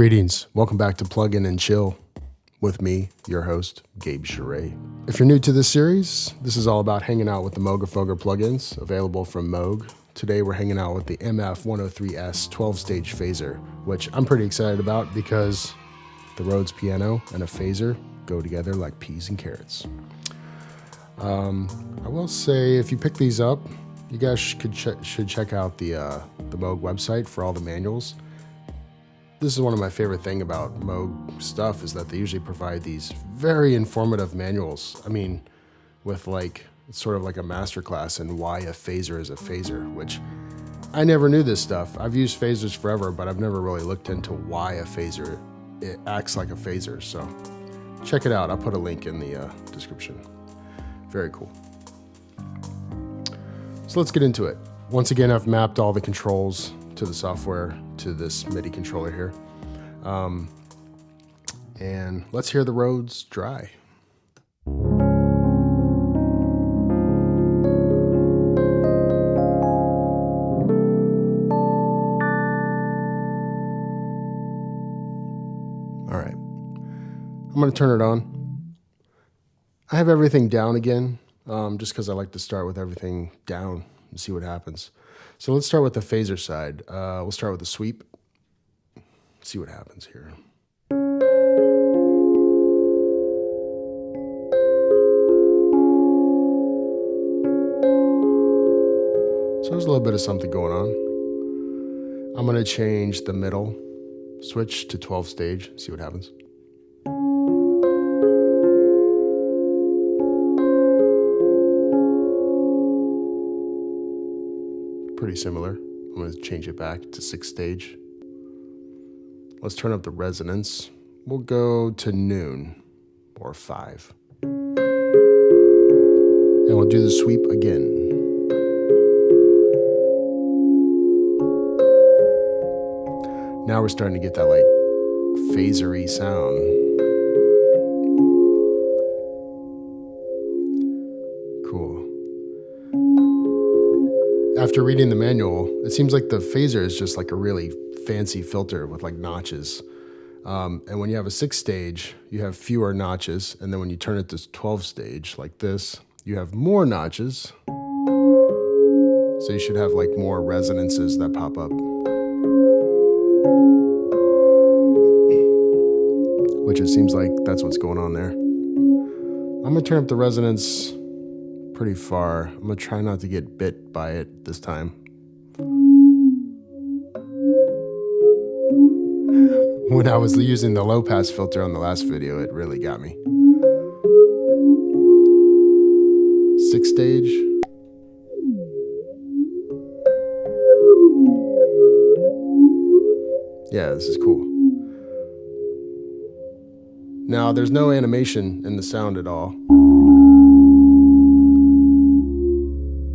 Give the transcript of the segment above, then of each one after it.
Greetings. Welcome back to Plug-in and Chill with me, your host, Gabe Charay. If you're new to this series, this is all about hanging out with the Moogerfooger plugins available from Moog. Today we're hanging out with the MF-103S 12-stage phaser, which I'm pretty excited about because the Rhodes piano and a phaser go together like peas and carrots. I will say if you pick these up, you guys should check out the Moog website for all the manuals. This is one of my favorite things about Moog stuff is that they usually provide these very informative manuals. I mean, with it's sort of like a masterclass in why a phaser is a phaser, which I never knew this stuff. I've used phasers forever, but I've never really looked into why a phaser, it acts like a phaser. So check it out. I'll put a link in the description. Very cool. So let's get into it. Once again, I've mapped all the controls to the software to this MIDI controller here. And let's hear the Rhodes dry. All right, I'm gonna turn it on. I have everything down again, just because I like to start with everything down and see what happens. So let's start with the phaser side. We'll start with the sweep. See what happens here. So there's a little bit of something going on. I'm gonna change the middle switch to 12 stage, see what happens. Pretty similar. I'm going to change it back to 6 stage. Let's turn up the resonance. We'll go to noon or 5. And we'll do the sweep again. Now we're starting to get that phasery sound. After reading the manual, it seems like the phaser is just like a really fancy filter with notches. And when you have a 6 stage, you have fewer notches. And then when you turn it to 12 stage like this, you have more notches. So you should have more resonances that pop up. Which it seems like that's what's going on there. I'm gonna turn up the resonance pretty far. I'm gonna try not to get bit by it this time. When I was using the low pass filter on the last video, it really got me. 6 stage. Yeah, this is cool. Now, there's no animation in the sound at all,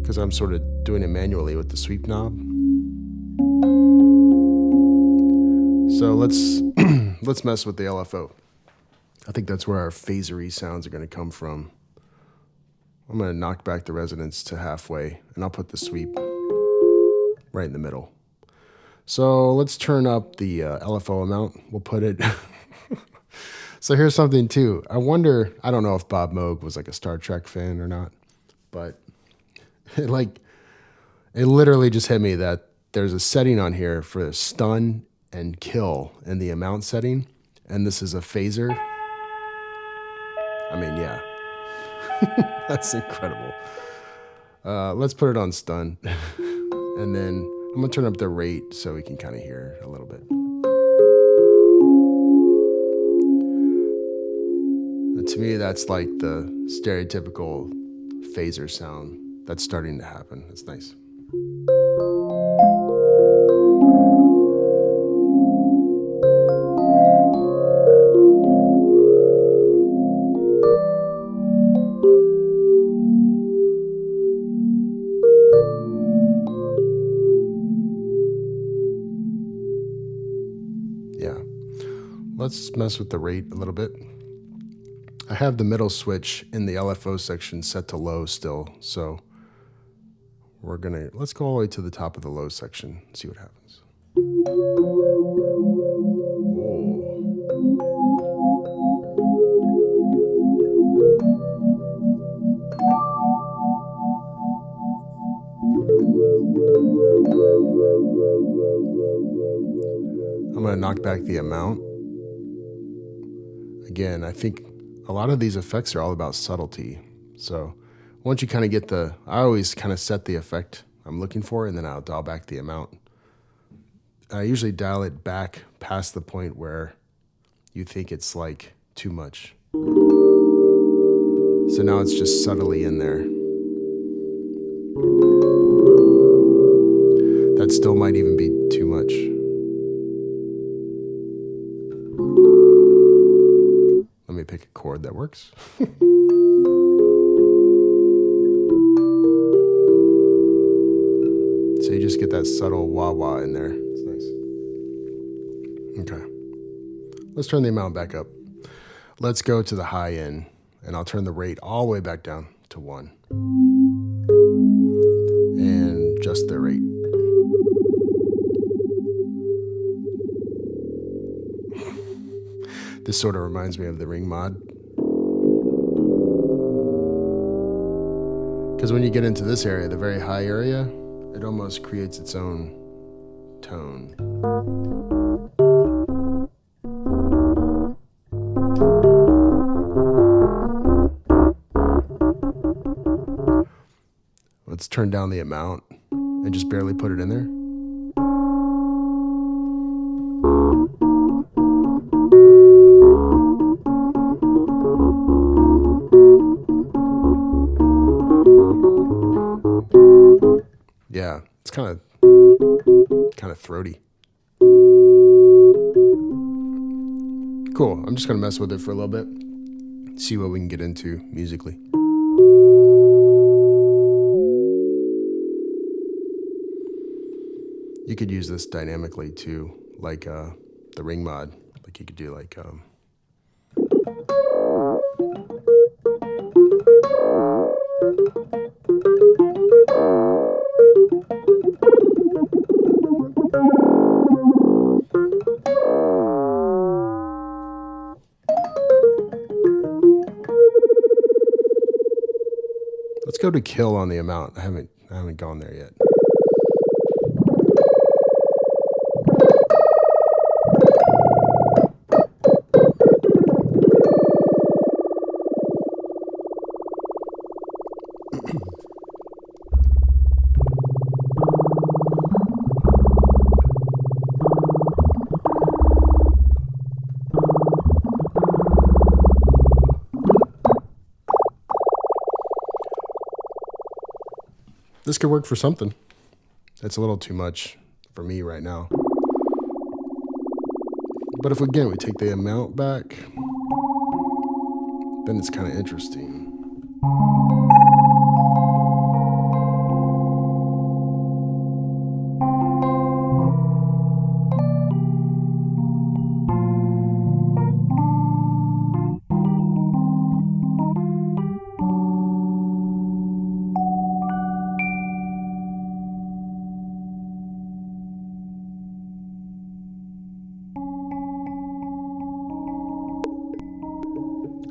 because I'm sort of doing it manually with the sweep knob. So let's mess with the LFO. I think that's where our phasery sounds are going to come from. I'm going to knock back the resonance to halfway, and I'll put the sweep right in the middle. So let's turn up the LFO amount. We'll put it... So here's something too. I don't know if Bob Moog was a Star Trek fan or not, but it literally just hit me that there's a setting on here for stun and kill in the amount setting, and this is a phaser. I mean, yeah, that's incredible. Let's put it on stun, and then I'm gonna turn up the rate so we can kind of hear a little bit. And to me, that's like the stereotypical phaser sound that's starting to happen. It's nice. Yeah. Let's mess with the rate a little bit. I have the middle switch in the LFO section set to low still, so let's go all the way to the top of the low section, see what happens. Oh. I'm going to knock back the amount. Again, I think a lot of these effects are all about subtlety. So once you kind of get I always kind of set the effect I'm looking for, and then I'll dial back the amount. I usually dial it back past the point where you think it's like too much. So now it's just subtly in there. That still might even be too much. Let me pick a chord that works. So you just get that subtle wah-wah in there. It's nice. Okay. Let's turn the amount back up. Let's go to the high end, and I'll turn the rate all the way back down to 1. And just the rate. This sort of reminds me of the ring mod. Because when you get into this area, the very high area, it almost creates its own tone. Let's turn down the amount and just barely put it in there. Yeah, it's kind of throaty. Cool. I'm just going to mess with it for a little bit, see what we can get into musically. You could use this dynamically too, like the ring mod. Like you could do like let's go to kill on the amount. I haven't gone there yet. This could work for something. That's a little too much for me right now. But if, again, we take the amount back, then it's kind of interesting.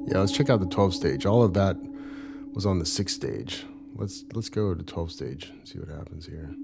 Yeah, let's check out the 12 stage. All of that was on the 6 stage. Let's go to 12 stage, see what happens here.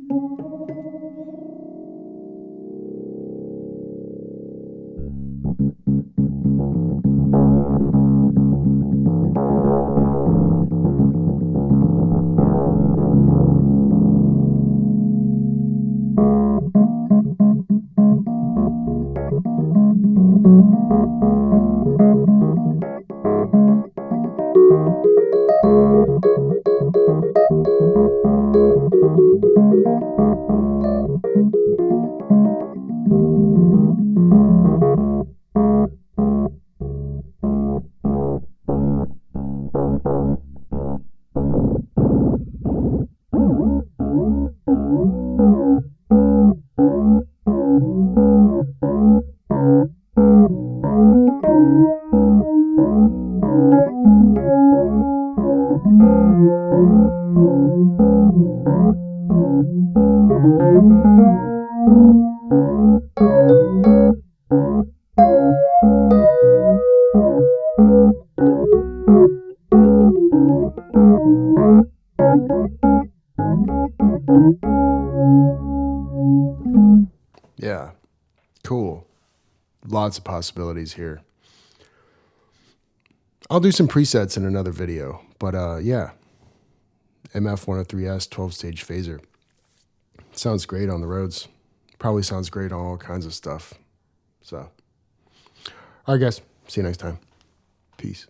Yeah, cool. Lots of possibilities here. I'll do some presets in another video, but yeah, MF-103S 12-stage phaser. Sounds great on the Rhodes. Probably sounds great on all kinds of stuff. So, all right, guys. See you next time. Peace.